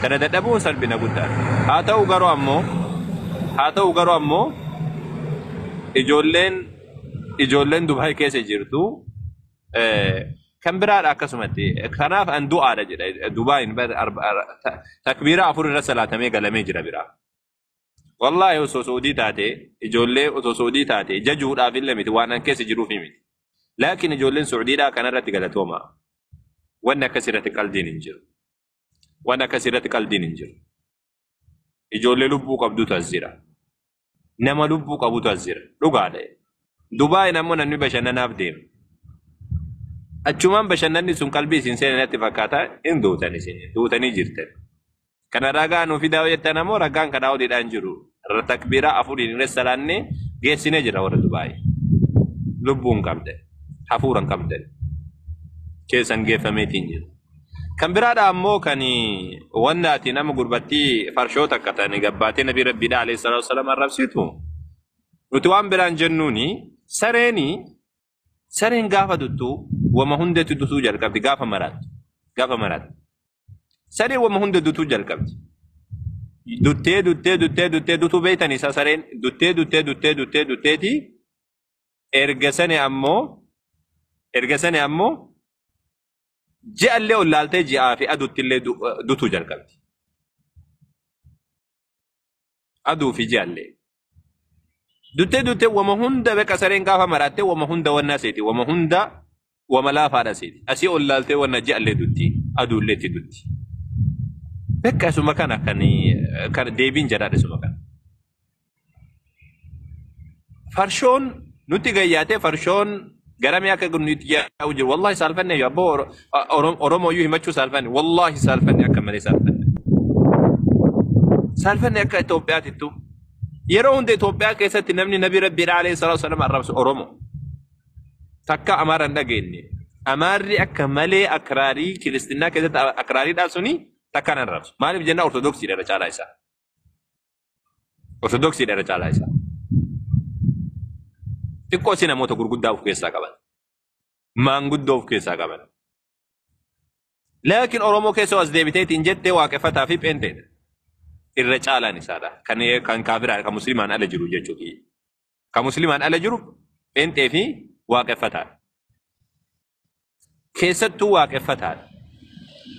kana dadhabuun salphina guddaadha. haa ta'u garuu ammoo ijoolleen Dubaay keessa jirtu kan biraadha akkasumatti kanaaf an du'aadha jedha Dubaayin takbiira 4 irra salaatamee galamee jira biraa. Wallahi osoo Saudii taate ijoollee osoo Saudii taate jajuudhaaf illee miti waan an keessa jiruuf miti. Laakiin ijoolleen Saudiidhaa kanarratti galatooma. Wanni akkasirratti qaldiin hin jiru. Ijoollee lubbuu qabdutu as jira. Nama lubbuu qabutu as jira. Dhugaadha. Dubaayin ammoo namni bashannanaaf deema. Achumaan bashannanni sun qalbii isin seenatti fakkaata hin duutan isin duutanii jirtan. Kana ragaa nuuf fidaa jettan ammoo ragaan kanaa oliidhaan jiru. Takbiira 4 irra salaannee geessinee jira warra Dubaay. Lubbuun qabdan. Hafuuran qabdan. Keessan geeffameetiin jiru. Kan biraadha ammoo kan wanna ati nama gurbattii farshoota akka ta'an gabbaatee Nabii Rabbiidha alayhi salaatu wassalaam arrabsitu. Nuti waan biraan jennuuni sareen gaafa duttu wama hundatti dutuu jalqabdi gaafa maraatti. Sareen wama hunda dutuu jalqabdi. Duttee dutuu beeytan isaa sareen dutteeti erga sani ammoo ji'allee ollaaltee ji'aa fi aduuttillee dutuu jalqabdi. Aduu fi ji'allee. Duttee wama hunda beeka sareen gaafa maraattee wama hunda wanna seeti wama hunda wama laafaadha seeti. Asii ollaaltee wanna ji'allee dutti aduullee itti dutti. Beeka isuma kana kan deebiin jedhaadha isuma kana. Farshoon nuti gayyaatee farshoon garamee akka nuti yaa'u jiru. Wallahi saalfanne yoo abboo Oromoo himachuu saalfanne. Wallahi saalfanne akka malee saalfanne. Saalfanne akka Itoophiyaatittu. Yeroo hunda Itoophiyaa keessatti namni Nabii Rabbiidha alayhi salaatu wassalaam arrabsu Oromoo. Takka Amaara hin dhageenye. Amaarri akka malee akraarii Kiristinnaa keessatti akraariidhaa suni takkaan arrabsu. Maaliif jenna Ortodoksiidha irra caalaa isaa. Xiqqoo si namoota gurguddaa of keessaa qaban. Maanguddoo of keessaa qaban. Laakiin Oromoo keessa as deebiteetiin jettee waaqeffataa fi pheenteedha. Irra caalaan isaadha. Kan kaafiraa kan musliimaan ala jiru jechuudha. Kan musliimaan ala jiru pheenxee fi waaqeffataadha. Keessattuu waaqeffataadha.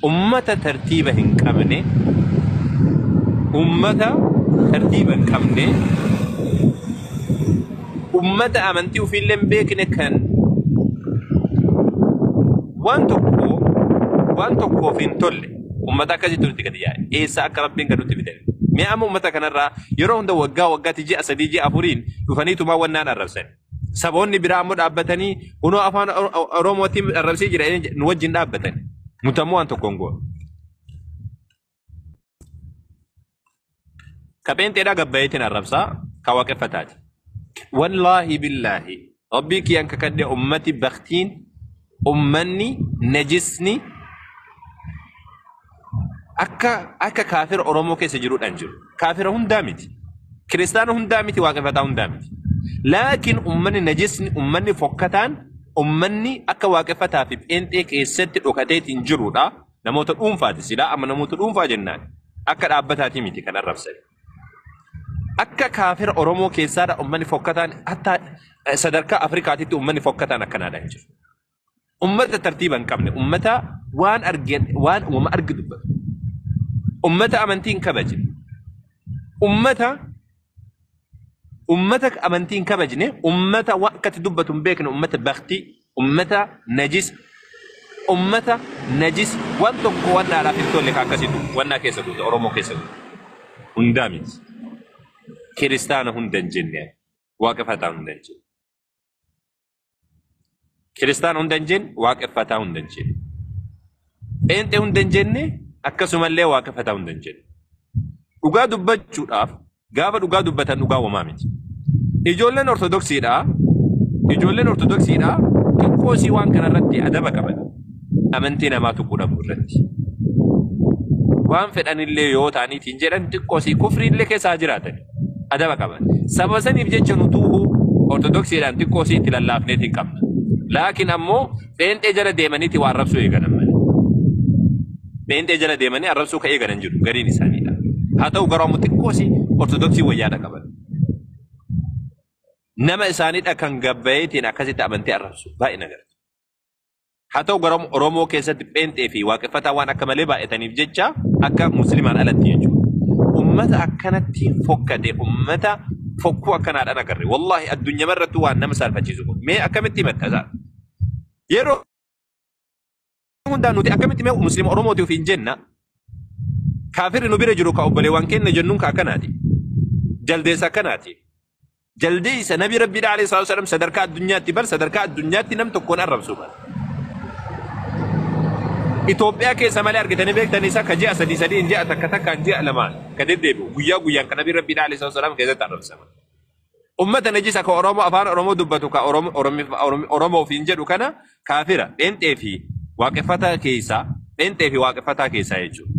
Ummata tartiiba hin qabne ummata amantii ofiillee hin beekne kan waan tokkoof hin tolle ummata akkasitti nuti gadi yaa'e eessa akka Rabbiin kan nutti fidame. Mee amma ummata kanarraa yeroo hunda waggaatti ji'a 3 ji'a 4 dhufaniitumaa wannaan arrabsan. Saboonni biraa ammoo dhaabbatanii kunoo afaan Oromootiin arrabsii jira nu wajjin dhaabbatan. Mutammoo waan tokkoon go'a. Kapeenteedhaa gabbayeetiin arrabsaa kan waaqeffataati. Wallaahi billaahi rabbii kiyyaan kakadde ummati baktiin ummanni najisni akka kaafira Oromoo keessa jiruudhaan jiru. Kaafira hundaa miti. Kiristaana hundaa miti waaqeffataa hundaa miti. Laakiin ummanni najisni ummanni fokkataan ummanni akka waaqeffataa fi pheenxee keessatti dhokateetiin jiruudha. Namoota dhuunfaati silaa amma namoota dhuunfaa jennaan akka dhaabbataati miti kan arrabsan. Akka kaafira Oromoo keessaadha ummanni fokkataan hatta sadarkaa Afrikaatitti ummanni fokkataan akkanaadhaan jiru. Ummata tartiiba hin qabne ummata waan arge dubbatu. Ummata amantii hin kabajne. Ummata amantii hin kabajne ummata waan akkatti dubbatu hin beekne ummata bakti ummata najis waan tokko waan dhaadhaaf hin tolle kan akkasitti waan keessa duuta Oromoo keessa duuta. Hundaa miti. Kiristaana hunda hin jenne waaqeffataa hunda hin jenne. Kiristaana hunda hin jenne waaqeffataa hunda hin jenne. Pheenxee hunda hin jenne akkasumallee waaqeffataa hunda hin jenne. Dhugaa dubbachuudhaaf gaafa dhugaa dubbatan dhugaa uumaa miti. Ijoolleen Ortodoksiidhaa xiqqoosii waan kanarratti adaba qaban. Amantii namaa tuquu dhabu irratti. Waan fedhanillee yoo ta'aniitiin jedhan xiqqoosii kufriillee keessaa jiraatan. Adaba qaban. Sababa saniif jecha nutuu Ortodoksiidhaan xiqqoosii itti lallaafneet hin qabna. Laakiin ammoo pheenxee jala deemaniiti waan rabsuu eegalan malee. Beentee jala deemanii arrabsuu ka'ee galan jiru gariin isaaniidha. Haa ta'u garuu xiqqoosi ortodoksii wayyaadha qaban. Nama isaaniidha kan gabbayeetiin akkasitti amantee arrabsu baay'ee nagarta. Haa ta'u garuu Oromoo keessatti beentee fi waaqeffataa waan akka malee baay'ataniif jecha akka musliimaan alatti jechuudha. Ummata akkanatti fokkate ummata fokkuu akkanaadhaan agarre. Wallahi addunyaa marratti waan nama saalfachiisu kun mee akkamitti himatta yeroo hundaan nuti akkamitti mee musliima Oromootiif hin jenna kaafirri nu bira jiru ka obboleewwan keenya jennuun ka akkanaati. Jaldeessa akkanaati. Jaldeessa nabi rabbiidha alayhi salaatu wasalam sadarkaa addunyaatti bar sadarkaa addunyaatti nam tokkoon arrabsu bar. Itoophiyaa keessa malee argitanii beektanii isa ka ji'a sadii ji'a takkaan ji'a lamaan ka deddeebi'u guyyaan ka nabi rabbiidha alayhi salaatu wasalam keessatti arrabsama. Ummata najisa ka Oromoo afaan Oromoo dubbatu ka Oromoo ofiin jedhu kana kaafira pheenxee fi waaqeffataa keessaa jechuudha.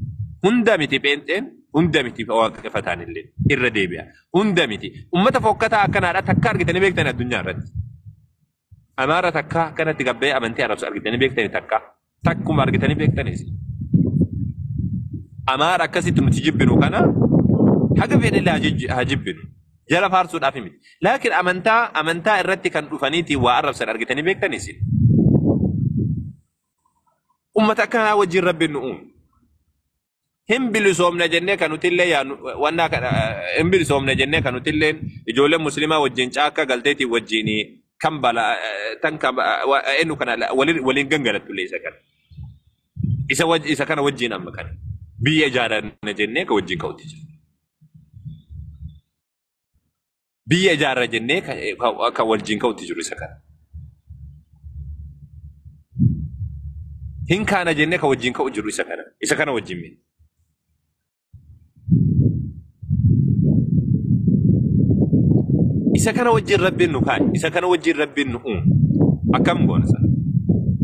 Hunda miti pheenxeen hunda miti waaqeffataan illee irra deebi'a. Hunda miti ummata fokkataa akkanaadha takka argitanii beektanii addunyaa irratti. Amaara takka akkanatti gabbee amantii arrabsu argitanii beektanii takkuma argitanii beektaniis. Amaara akkasitti nuti jibbinu kana haga fedhillee haa jibbinu. Jala faarsuudhaaf miti. Laakiin amantaa irratti kan dhufaniitiin waa arrabsan argitanii beektaniis. Ummata akkanaa wajjin rabbiin nu uume. Hin bilisoomne jennee kan nutillee hin bilisoomne jennee kan nutillee ijoollee musliimaa wajjin caakka galteetii wajjin kan bala tan eenyu kana waliin gangalatullee isa kana. Isa kana wajjin amma kana. Biyya ijaaranne jennee ka wajjin ka'utti jira. Biyya ijaarra jennee ka wajjin ka'utti jiru isa kana. Hin kaana jennee ka wajjin ka'u jiru isa kana. Isa kana wajjin mee. Isa kana wajjin rabbiin nu kaa'e. Isa kana wajjin rabbiin nu uume. Akkam goona sana.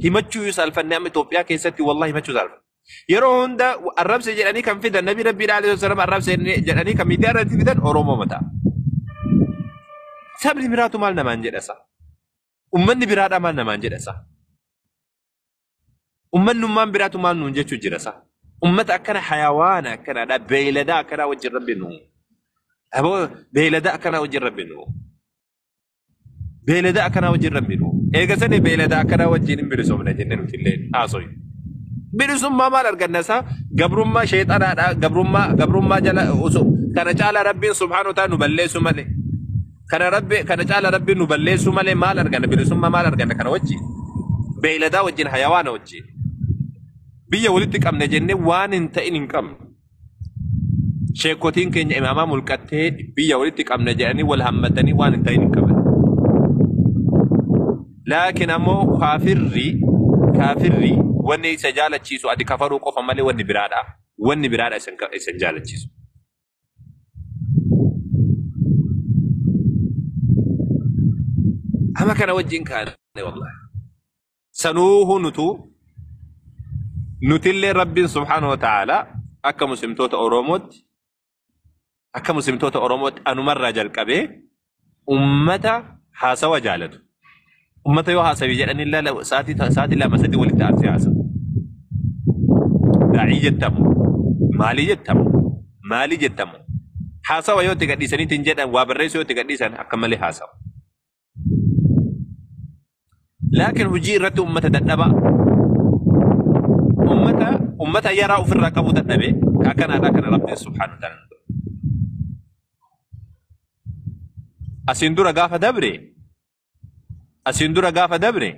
Himachuu saalfannee amma Itoophiyaa keessatti wallahi himachuu saalfanne. Yeroo hunda arrabse jedhanii kan fidan nabi rabbiidha alayhi wasallam arrabse jedhanii kan miidiyaa irratti fidan Oromoo mataa. Sabni biraatu maal namaan jedhasa? Ummanni biraadha maal namaan jedhasa? Ummannummaan biraatu maal nuun jechuu jirasa? Ummata akkana hayawaana akkanaadha beeyladaa akkanaa wajjin rabbiin nu uume. Aboo beeyladaa akkanaa wajjin rabbiin nu uume. Beeyladaa akkanaa wajjin rabbiin nu uume. Eegasanii beeyladaa akkanaa wajjin hin bilisoomne jennee nuti illee haasoyi. Bilisummaa maal argannasaa? Gabrummaa sheexanaadha. Gabrummaa jala osoo kana caala rabbiin subhaanahu ta'ala nu balleessu malee. Kana caala rabbiin nu balleessu malee maal arganna? Bilisummaa maal arganna kana wajjin? Beeyladaa wajjin hayawaana wajjin. Biyya walitti qabne jennee waan hin ta'in hin qabne. Sheekotiin keenya imaamaa mulqattee biyya walitti qabne jedhanii wal hammatanii waan hin ta'in hin qaban. Laakiin ammoo kaafirri wanni isa jaalachiisu ati kafaruu qofa malee wanni biraadha. Wanni biraadha isa jaalachiisu. Ama kana wajjin kaane wallahi. Sanuuhu nutillee rabbiin subhaanahu wa ta'ala akka muslimtoota Oromootti anumarraa jalqabee ummata haasawa jaalatu. Ummata yoo haasawi jedhanii sa'aatii lama sadii walitti aansee haasawa. Daa'ii jettamu. Maalii jettamu. Haasawa yoo itti gadhiisaniitiin jedhan waa barreessu yoo itti gadhiisan akka malee haasawa. Laakiin hojii irratti ummata dadhabaa. Ummata yaraa ofirraa qabu dadhabee akkanaadha kana rabbiin subhaanahu wa ta'ala. Asiin dura gaafa dabre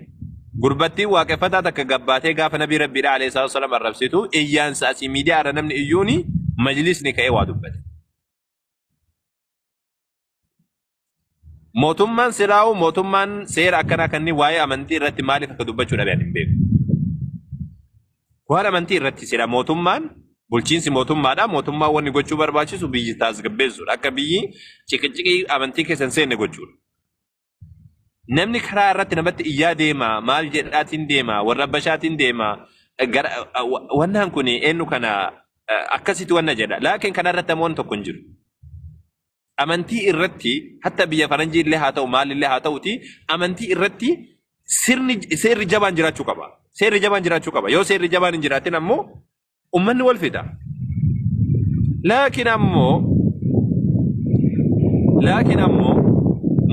gurbattiin waaqeffataa takka gabbaatee gaafa nabii rabbiidha alayhi salaatu wassalaam arrabsitu iyyaansa asii miidiyaa irra namni iyyuuni majlisni ka'ee waa dubbate. Mootummaan seera akkanaa kanneen waa'ee amantii irratti maaliif akka dubbachuu dhabe hin beeku. Waan amantii irratti sira mootummaan bulchiinsi mootummaadha. Mootummaan wanni gochuu barbaachisu biyyi tasgabbeessuudha. Akka biyyi ciqinciqii amantii keessan seenne gochuudha. Namni karaa irratti namatti iyyaa deema, maal jedhaatiin deema, warra bashaatiin deema. Wannaan kun eenyu kana akkasitti wanna jedha. Laakiin kana irratti ammoo tokko hin jiru. Amantii irratti hatta biyya faranjii illee haa ta'u maalillee haa ta'uti amantii irratti seerri jabaan jiraachuu qaba. Seerri jabaan jiraachuu qaba. Yoo seerri jabaan hin jiraatin ammoo أمني والفدا لكن أمو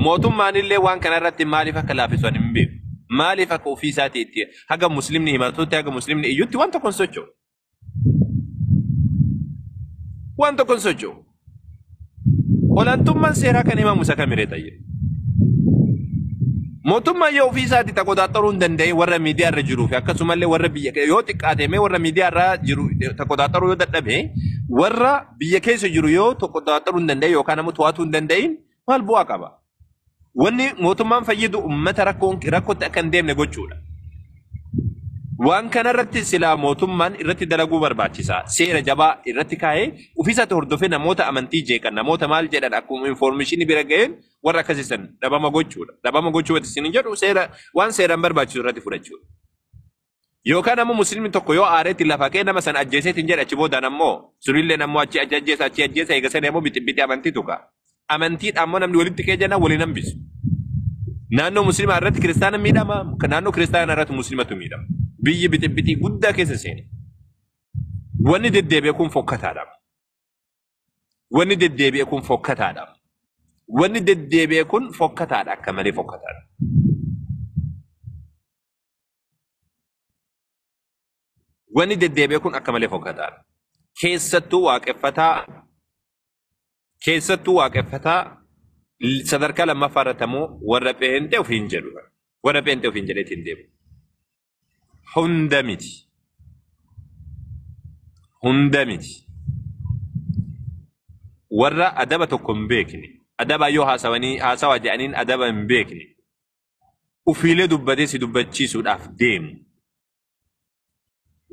موتم مان اللي وان كان رتب مالي فكلافس ونمبي مالي فكو في ساتي حاجة مسلمني ما توتي حاجة مسلمني يوتي وانت كونسوتشو وانت كونسوتشو ولا أنتم من سيرا كان إمام موسى كاميرتاي موتم ما يو في ساتي تقول أترون دندي ورا ميديا رجرو في أكسم الله ورا بيك يوتك أدمي ورا ميديا رجرو تقول أترون دندي ورا بيك يسجرو يو تقول أترون دندي يو كان متواتون دندي مال بوا كبا wanni mootummaan fayyadu ummata rakkootti akka hin deemne gochuudha. Waan kana irratti silaa mootummaan irratti dalaguu barbaachisa. Seera jabaa irratti kaa'ee ofiisaatti hordofee namoota amantii jeeqan namoota maal jedhan akkuma infoormeeshinii bira ga'een warra akkasiisan dhabama gochuudha. Dhabama gochuu isin jedhu seera waan seeraan barbaachisu irratti fudhachuudha. Yookaan ammoo musliimni tokko yoo aareetti lafa kee nama sana ajjeeseetiin jedha achi boodaan ammoo surilleen ammoo achi ajjeesa eegasan ammoo biti amantii tuqa. Amantii ammoo namni walitti kee jenna waliin hambisu. Naannoo musliimaa irratti kiristaana miidhama, naannoo kiristaana irratti musliimatu miidhama. Biyyi biti guddaa keessa seene. Wanni deddeebi'e kun fokkataadha. Wanni deddeebi'e kun fokkataadha. Wanni deddeebi'e kun fokkataadha akka malee fokkataadha. Wanni deddeebi'e kun akka malee fokkataadha. Keessattuu waaqeffataa sadarkaa lammaffaa irratti ammoo warra pheentee ofiin jedhu. Warra pheentee ofiin jedheetiin deemu. Hunda miti. Hunda miti. Warra adaba tokko hin beekne. Adaba yoo haasawaa jedhaniin adaba hin beekne. Ufiilee dubbatee si dubbachiisuudhaaf deemu.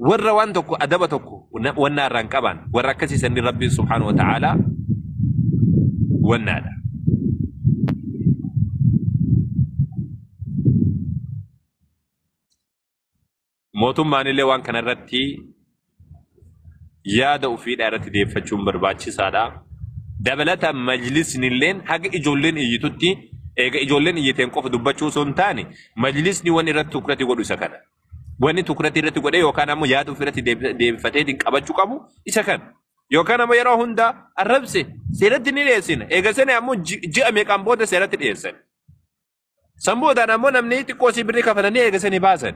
Warra waan tokko adaba tokko wanna irraan qaban warra akkasiisan Rabbi subhaanahu wa ta'ala wannaadha. mootummaan illee waan kana irratti yaada ofiidhaa irratti deeffachuun barbaachisaadha. Dabalataan majlisni illee haga ijoolleen iyyitutti eega ijoolleen iyyiteen qofa dubbachuu osoo hin taane majlisni waan irratti tukurati godhu isa kana. Wanni tukurati irratti godhee yookaan ammoo yaada ofiirratti deeffateetiin qabachuu qabu isa kana. Yookaan ammoo yeroo hunda arrabse seeratti ni dhiyeessina. Eega sana ammoo ji'a meeqaan booda seeratti dhiyeessan. San boodaan ammoo namni xiqqoo si birrii kafatanii eega sanii baasan.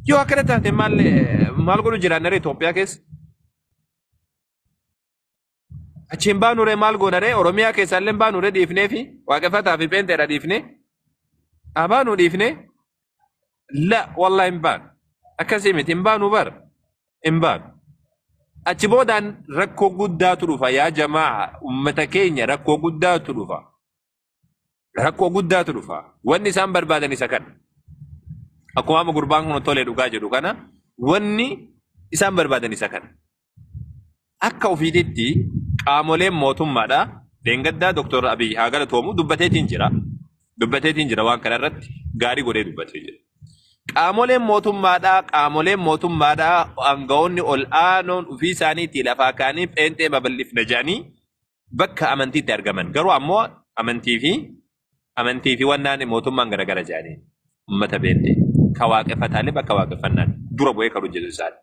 Yoo akkana taate maal godhu jiraannare Itoophiyaa keessa? Achiin baanuree maal goonaree Oromiyaa keessaallee baanuree dhiifnee fi waaqeffataa fi peenteedha dhiifnee? Baanuu dhiifnee? La wallah hin baanu. Akkasii miti hin baanu bara. Hin baanu. Achi boodaan rakkoo guddaatu dhufa yaa jamaa ummata keenya rakkoo guddaatu dhufa. Rakkoo guddaatu dhufa. Wanni isaan barbaadan isa kana. Akkuma amma gurbaan kun tolee dhugaa jedhu kana wanni isaan barbaadan isa kana. Akka ofiititti qaamoleen mootummaadha. Deengaddaa Dr. Abiy haa galatoomu dubbateetiin jira. Dubbateetiin jira waan kana irratti gaarii godhee dubbatee jira. Qaamoleen mootummaadha aangawoonni ol aanoon ofii isaaniitii lafaa kaanii pheenxee babal'ifna jedhanii bakka amantiitti argaman. Garuu ammoo amantii fi wannaan mootummaan garagara jedhanii ummata pheenxee ka waaqeffataalee bakka waaqeffannaan dura bu'ee kan hojjetu isaani.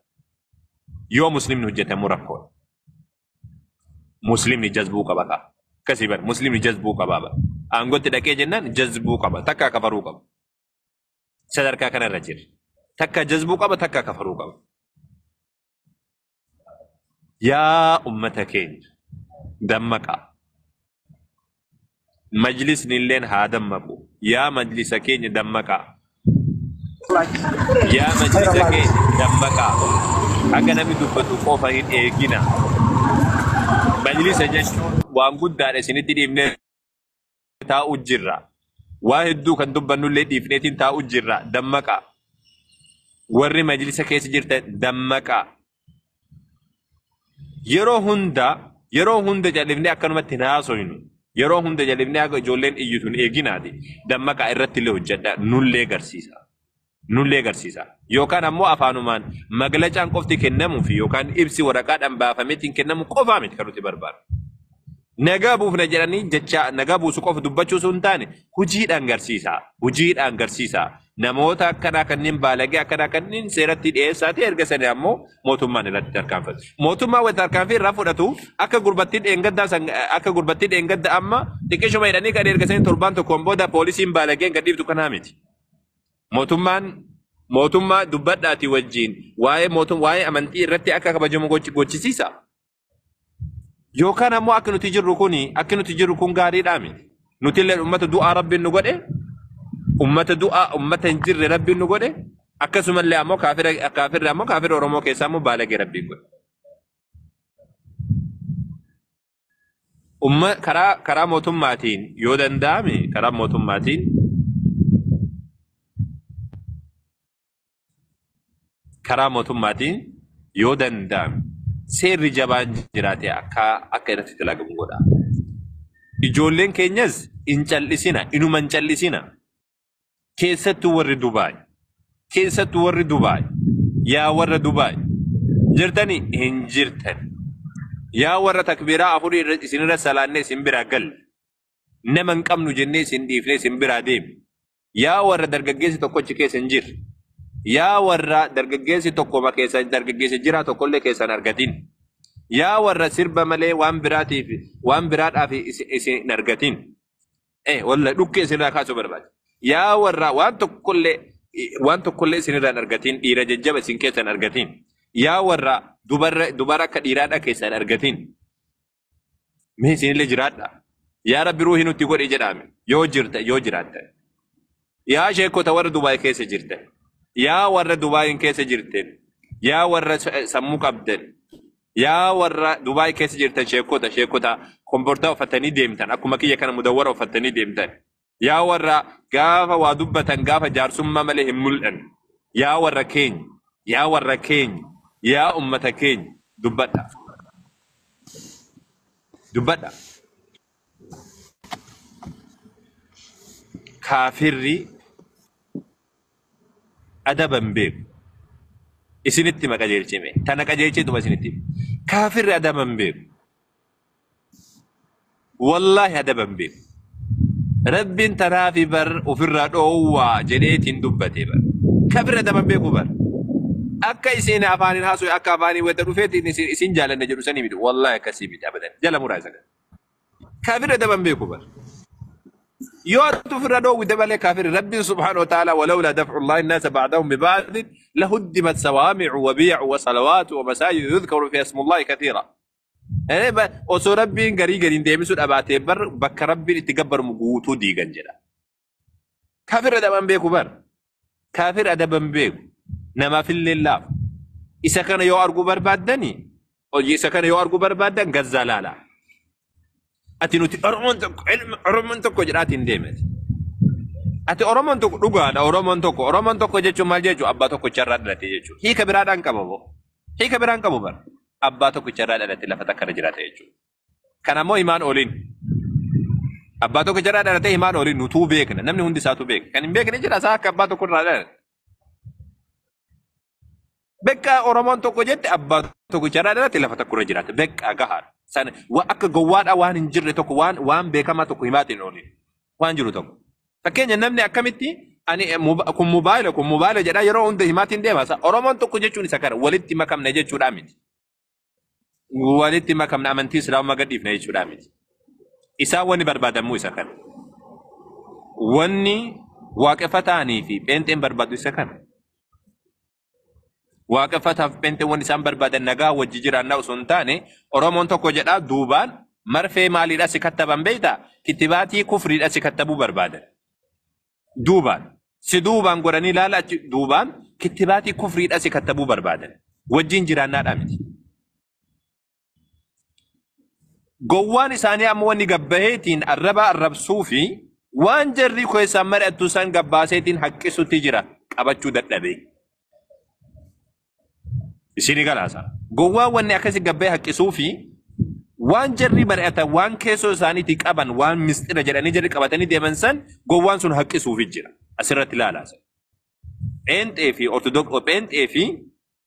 Yoo muslimni hojjetamu rakkoodha. Muslimni jazbuu qaba kaa. Akkasii bara muslimni jazbuu qaba. Aangootti dhaqee jennaan jazbuu qaba. Takka kafaruu qaba. Sadarkaa kanarra jira. Takka jazbuu qaba takka kafaruu qaba. Yaa ummata keenya dammaqaa. Majlisni illeen haa dammaqu. Yaa majlisa keenya dammaqaa. Yaa majlisa keenya dammaqaa. Akka namni dubbatu qofa hin eegina. Majlisa jechuun waan guddaadha isinitti dhiibnee taa'u jirra. Waa hedduu kan dubbannullee dhiifneetiin taa'u jirra. Dammaqaa. Warri majlisa keessa jirtan dammaqaa. Yeroo hunda jalifnee akkanumatti naasoynu. Yeroo hunda jalifnee akka ijoolleen iyyituun eeginaati. Dammaqaa irratti illee hojjedha. Nullee garsiisa. Yookaan ammoo afaanumaan maglacaan qofti kennamuufi yookaan ibsi waraqaadhaan baafameetiin kennamu qofaa miti kan nuti barbaadu. Nagabuuf na jedhanii jecha nagabuu su qofa dubbachuu sun taane hojiidhaan garsiisa. Hojiidhaan garsiisa. Namoota akkanaa kanneen baalagee akkanaa kanneen seeratti dhiyeessaati erga sanii ammoo mootummaan irratti tarkaanfatu. Mootummaan wanta tarkaanfii irraa fudhatu akka gurbattii dheengaddaa amma xiqqeeshuma jedhanii kan erga sanii torbaan tokkoon booda poolisiin baalageen gadhiiftu kanaa miti. Mootummaa dubbadhaati wajjin waa'ee amantii irratti akka kabajamu gochisiisa. Yookaan ammoo akka nuti jirru kun gaariidhaa miti. Nuti illee uummata du'aa rabbiin nu godhe. Ummata hin jirre rabbiin nu godhe akkasumallee ammoo kaafirri Oromoo keessaa ammoo baalagee rabbiin godhe. Karaa mootummaatiin yoo danda'ame seerri jabaan jiraate akka irratti dalagamu godha. Ijoolleen keenyas hin callisina, inuma hin callisina. Keessattuu warri Dubaay yaa warra Dubaay jirtanii hin jirtan yaa warra takbiiraa afurii isinirra salaannee isin biraa galle nama hin qabnu jennee isin dhiifnee isin biraa deemne yaa warra dargaggeessi tokkochi keessa hin jirre yaa warra dargaggeessi tokkoma keessa dargaggeessi jiraa tokkollee keessan argatin yaa warra sirba malee waan biraadhaaf isin argatin walla dhukkee isinirraa kaasuu barbaade. Yaa warra waan tokkollee isinirraan argatiin dhiira jajjaba isin keessan argatiin yaa warra dubara akka dhiiraadha keessan argatiin mee isinillee jiraadha yaa rabbi ruuhi nutti godhe jedhame yoo jiraatta yaa sheekota warra Dubaay keessa jirtan yaa warra Dubaayin keessa jirtan yaa warra sammuu qabdan yaa warra Dubaay keessa jirtan sheekota komportaa uffatanii deemtan akkuma kiyya kana mudawwara uffatanii deemtan. Yaa warra gaafa waa dubbatan gaafa jaarsummaa malee hin mul'an yaa warra keenya yaa ummata keenya dubbadha. Kaafirri adaban beeku isinitti maqajeelchime tana qajeelcheetuma isinitti kaafirri adaban beeku wallaahi adaban beeku. Rabbiin taraafi bar ofirraa dhoowwaa jedheetiin dubbate bar. Kaafirri adaban beeku bar. Akka isin afaaniin haasoo akka afaanii wanta dhufeetiin isin jaalanne jedhu sanii miti. Wallaahi akkasii miti abadan. Jala muraa isa kana. Kaafirri adaban beeku bar. Yoo ati ofirraa dhoowwite malee kaafirri Rabbiin subhaanahu wa ta'ala walawlaa daf'u Allaahi naasa ba'dahum biba'din lahuddimat sawaami'u wa bii'u wa salawaatu wa masaajidu yudhkaru fiihaa ismullaahi kathiira. Osoo Rabbiin gariin deebisuu dhabaatee bar bakka Rabbiin itti gabbaramu guutuu diigan jedha. Kaafirri adaban beeku bar. Kaafirri adaban beeku. Namaafillee laafa. Isa kana yoo arguu barbaaddan gazzaa laala. Ati nuti Oromoon tokko jedhaatiin deemete. Ati Oromoon tokko dhugaadha Oromoon tokko jechuun maal jechuun abbaa tokkocharraa dhalate jechuudha. Hiika biraadhaan qabu bar. Abbaa tokkocharraa dhalate lafa takkana jiraata jechuudha. Kan ammoo himaan ooliin. Abbaa tokkocharraa dhalate himaan ooliin nutuu beekna. Namni hundi isaatu beeka. Kan hin beekne jira isaa akka abbaa tokkorraa dhalate. Bekka Oromoon tokko jette abbaa tokkocharraa dhalate lafa takkurra jiraata. Bekka gahaadha. Sana akka gowwaadha waan hin jirre tokko waan beekamaa tokko himaatiin ooliin. Waan jiru tokko. Fakkeenya namni akkamitti kun mobaayila jedhaa yeroo hunda himaatiin deema. Oromoon tokko jechuun isa kana walitti makamne jechuudha miti. Walitti makamna amantii Islaamaa gadhiifne jechuudha miti. Isaa wanni barbaadamu isa kana. Wanni waaqeffataanii fi pheenxeen barbaadu isa kana. Waaqeffataaf pheenxeen wanni isaan barbaadan nagaa wajji jiraannaa osoo hin taane Oromoon tokko jedhaa duubaan marfee maaliidha si kattaban beeyta kitibaatii kufriidha si kattabuu barbaadan. Duubaan godhanii ilaala achi duubaan kitibaatii kufriidha si kattabuu barbaadan. Wajjin jiraannaadha miti. Gowwaan isaanii ammoo wanni gabbaheetiin arrabsuu fi waan jarri keessaan mari'attu san gabbaaseetiin haqqisutti jira qabachuu dadhabee. Isinii galaasa. Gowwaan wanni akkasii gabbahee haqqisuu fi waan jarri mari'atan waan keessoo isaaniitii qaban waan mistira jedhanii jarri qabatanii deeman san gowwaan sun haqqisuufi jira. Asirratti ilaalaasa. Pheenxee fi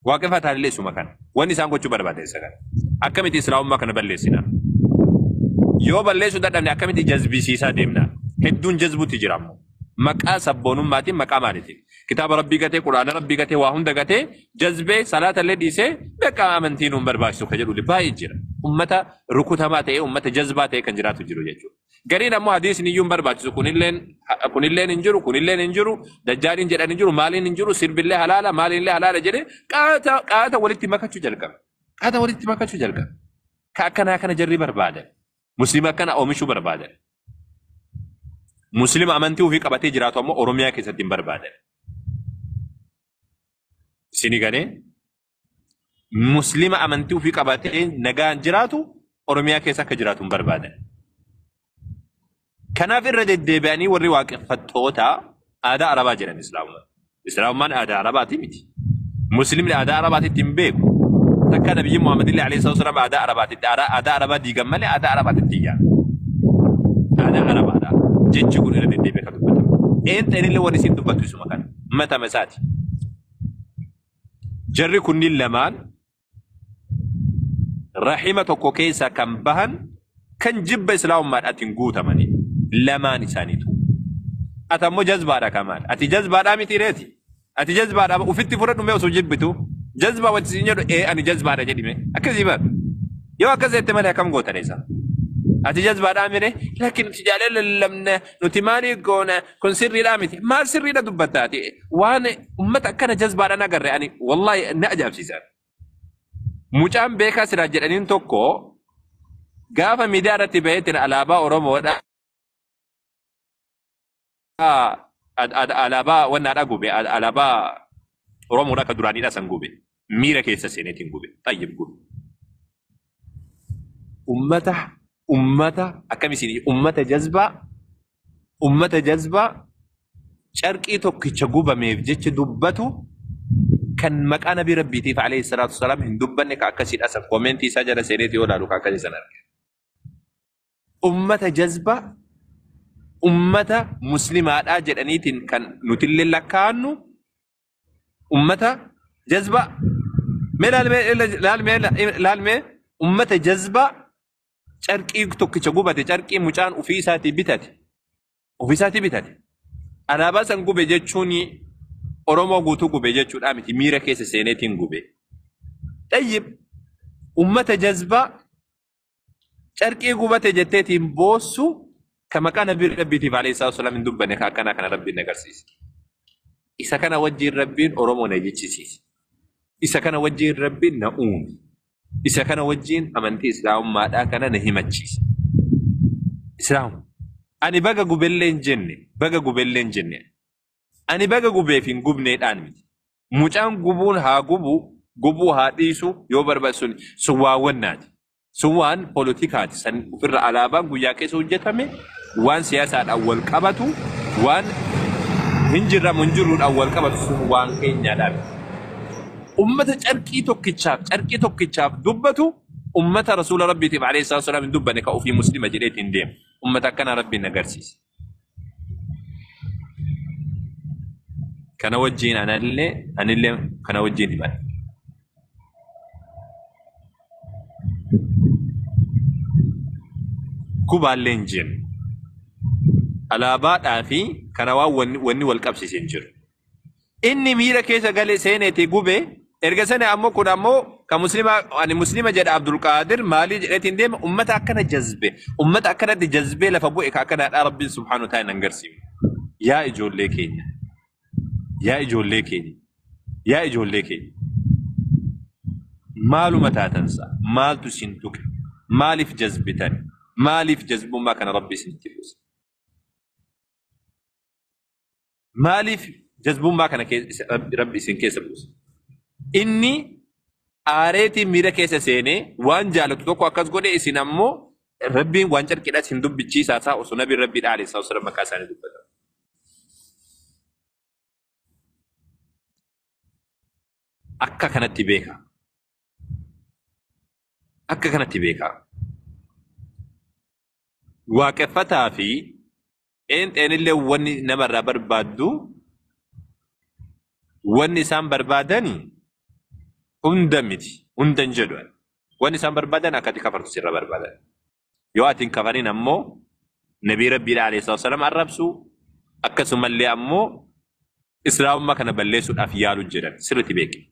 waaqeffataan illee isuma kana. Wanni isaan gochuu barbaadan isa kana. Akkamitti Islaamummaa kana balleessina? yoo balleessu dadhabne akkamitti jazbisiisaa deemna hedduun jazbuutti jiramu maqaa sabboonummatiin maqaa maalitiin kitaaba rabbii gatee quraana rabbii gatee waa hunda gatee jazbee salaata illee dhiisee beekaa amantiin hin barbaachisu ka jedhu baay'ee jira ummata rukutamaa ta'ee ummata jazbaa ta'ee kan jiraatu jiru jechuudha gariin ammoo hadiisni iyyuu hin barbaachisu kunilleen hin jiru dajjaaliin jedhan hin jiru maaliin hin jiru sirbillee halaala maaliinlee halaala jedhee qaata walitti makachuu jalqaba ka akkanaa kana jarri barbaadan muslima akkana oomishuu barbaadan muslima amantii ofii qabatee jiraatu ammoo oromiyaa keessatti hin barbaadan isini galee muslima amantii ofii qabatee nagaan jiraatu oromiyaa keessa akka jiraatu hin barbaadan kanaaf irra deddeebi'anii warri waaqeffattoota aadaa arabaa jedhan islaamummaan aadaa arabaati miti muslimni aadaa arabaatitti hin beeku takka nabiyyi muhammadillee alayhi salaam aadaa arabaa diigan malee aadaa arabaatitti iyyaa aadaa arabaadha jechi kun irra deddeebi'ee kan dubbatamu eenxeenillee warri isin dubbattu isuma kana matama isaati jarri kunniin lamaan rahima tokko keessa kan bahan kan jibba islaamummaadhaatiin guutamanii lamaan isaaniitu ati ammoo jazbaadha kamaal ati jazbaadhaa miti reeti ati jazbaadhaa ufitti fudhadhu mee osoo jibbitu jazbaa wanti siin jedhu ani jazbaadha jedhime akkasii bar yoo akkas jette malee akkam goota dheessa ati jazbaadhaa mire laakiin nuti jaalala lamna nuti maalii goona kun sirriidhaa miti maal sirriidha dubbattaati waan ummata akkana jazbaadhaan agarre ani wallaahi na ajaa'ibsiisan mucaan beekaa siraa jedhaniin tokko gaafa miidiyaa irratti baheetiin alaabaa oromoodha alaabaa wannaadha gube alaabaa oromoodha akka duraaniidha san gube miira keessa seeneetiin gube tayyib gube ummata akkamisin ummata jazbaa carqii tokkicha gubameef jecha dubbatu kan maqaa nabii rabbiitiif alayhi salaatu wasalaam hin dubbanne ka akkasiidha san koomentii isaa jala seeneetii yoo laalu ka akkasii san arge ummata jazbaa ummata muslimaadhaa jedhaniitiin kan nutillee lakkaannu ummata jazbaa laalmee ummata jazbaa carqii tokkicha gubate carqii mucaan ofii isaatii bitate alaabaa san gube jechuun oromoo guutuu gube jechuudha miti miira keessa seeneetiin gube tayyib ummata jazbaa carqii gubate jetteetiin boossu kama kana nabii rabbiitiif alayhi salaatu wasalaam hin dubbanne ka akkana kana rabbiin agarsiise isa kana wajjiin rabbiin oromoo na jechisiise isa kana wajjiin rabbiin na uume isa kana wajjiin amantii islaamummaadhaa kana na himachiise islaam ani baga gubelleen jenne ani baga gubeef hin gubneedhaan miti mucaan gubuun haa gubuu haa dhiisu yoo barbaachisu sun waawwannaati sun waan poolitikaati san ofirra alaabaan guyyaa keessa hojjetame waan siyaasaadhaan wal qabatu waan hin jirruudhaan wal qabatu sun waan keenyaadhaan ummata carqii tokkichaaf dubbatu ummata rasuula rabbiitiif alayhi salaatu wasalaam hin dubbanne ka ofii muslima jedheetiin deemu ummata akkana rabbiin agarsiise kana wajjiin anillee kana wajjiin himan kubaallee hin jennu alaabaadhaa fi kana waan wanni wal qabsiisee jiru inni miira keessa galee seeneetii gube erga sana ammoo kun ammoo ka muslima jedha Abdul Qaadir maalii jedheetiin deema ummata akkana jazbe ummata akkanatti jazbee lafa bu'e ka akkanaadhaa rabbiin subhaanahu wa ta'ala hin agarsiifne yaa ijoollee keenya maaluma taatansa maaltu isin tuqe maaliif jazbitan maaliif jazbummaa kana rabbi isinitti buuse maaliif jazbummaa kana rabbi isin keessa buuse inni aareetiin miira keessa seenee waan jaalatu tokko akkas godhe isin ammoo rabbiin waan carqidhas hin dubbichiisaa isaa osoo nabiin rabbiidha alayhi salaatu wasalaam maqaa isaanii dubbata akka kanatti beeka waaqeffataa fi eenxeenillee wanni namarraa barbaaddu wanni isaan barbaadani hunda miti hundan jedhu wanni isaan barbaadan akkati kafartu sirra barbaadan يواتين كفرين أمو نبي ربي عليه الصلاة والسلام الربسو أكسم اللي أمو إسلام ما كان بلسوا الأفيال الجيران سرتي بيك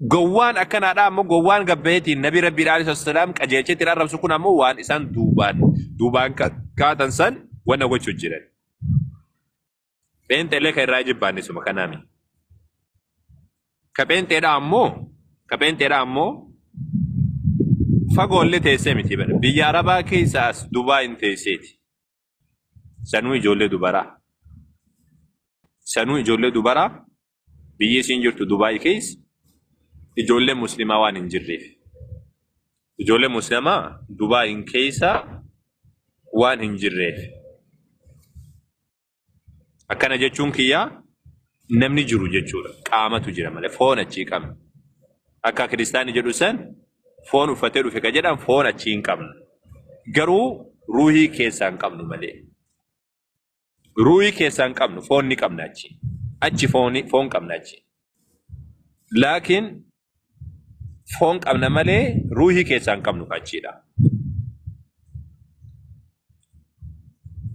جوان أكن هذا أمو جوان قبيتي النبي ربي عليه الصلاة والسلام كأجيتي ترى الربسو كنا أمو وان إنسان دوبان كاتنسان وانا وجه الجيران بنت لك الراجب باني سو مكانامي كبنت ترى أمو فقول لي تيسمي تبان بياربا كيساس دبي انتيسيتي سنوي جولة دبارا بيجي سينجر تو دبي كيس جولة مسلمة وان انجريف جولة مسلمة دبي ان كيسا وان انجريف أكنا جتشون كيا نمني جرو جتشورا قامة تجرا ماله فون أشي كم أكا كريستاني جلوسن فون وفتر وفكا جدا فون أشين كم غرو روحي كيسان كم نمالي روحي كيسان كم فون ني كم ناتشي أشي فون كم ناتشي لكن فون كم نمالي روحي كيسان كم نكاتشي لا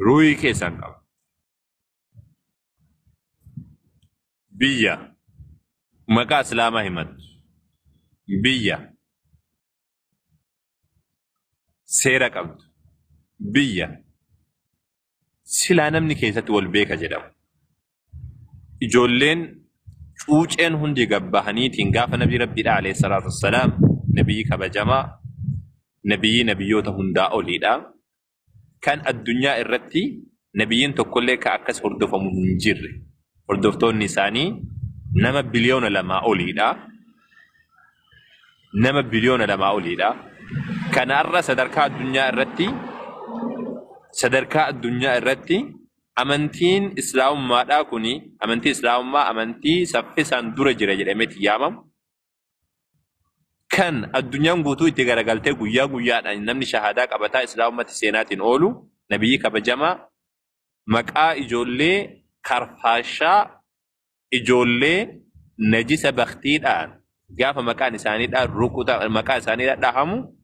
روحي كيسان كم بيا مكا سلامة همت بيا سيرا قبض بيا سلا نمني كيسات والبيكا جدام إجولين چوچين هندي قبهاني تنقاف نبي ربي عليه الصلاة والسلام نبي كبجما نبيوتا هندا أوليدا كان الدنيا الرتي نبيين تقول كأكس هردفة منجر هردفتون نساني نما بليون لما أوليدا كان أرى صدركا الدنيا الرتي أمانتين إسلام ما داكوني أمانتي إسلام ما أمانتي سفسان دور جرجر أمت يامم كان الدنيا غوتو إتغارغالتي غويا نمني شهادة أبتا إسلام ما تسينات أولو نبي كبجما مكا إجولي كرفاشا إجولي نجس بختي الآن قاف مكان إساني دا ركوتا مكان إساني دا همو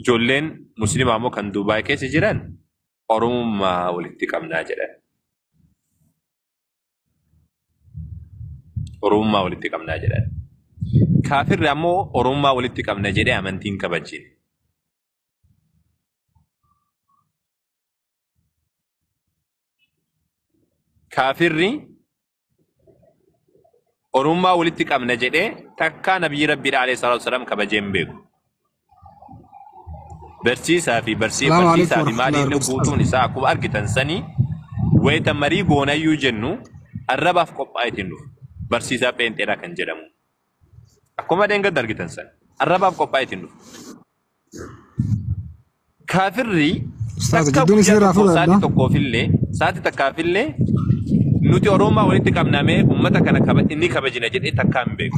جولين مسلم عمو كان دبي كيس جيران أروما ولتكم ناجران كافر رامو أروما ولتكم ناجران أمانتين كبجين كافرني أروما ولتكم ناجران تكا نبي ربي عليه الصلاة والسلام كبجين بيكو برسيسا في مالي نبوتون إساءكم أرقتن سني ويتمري قونا يوجنو الربا في قبائتنو برسيسا بينتنا كان جرمو أكما دينغا درقتن سن الربا في قبائتنو كافري ساتي تكافل نوتي أروما ولتكم نامي أمتا كان إني كبجين جد إتكام بيكو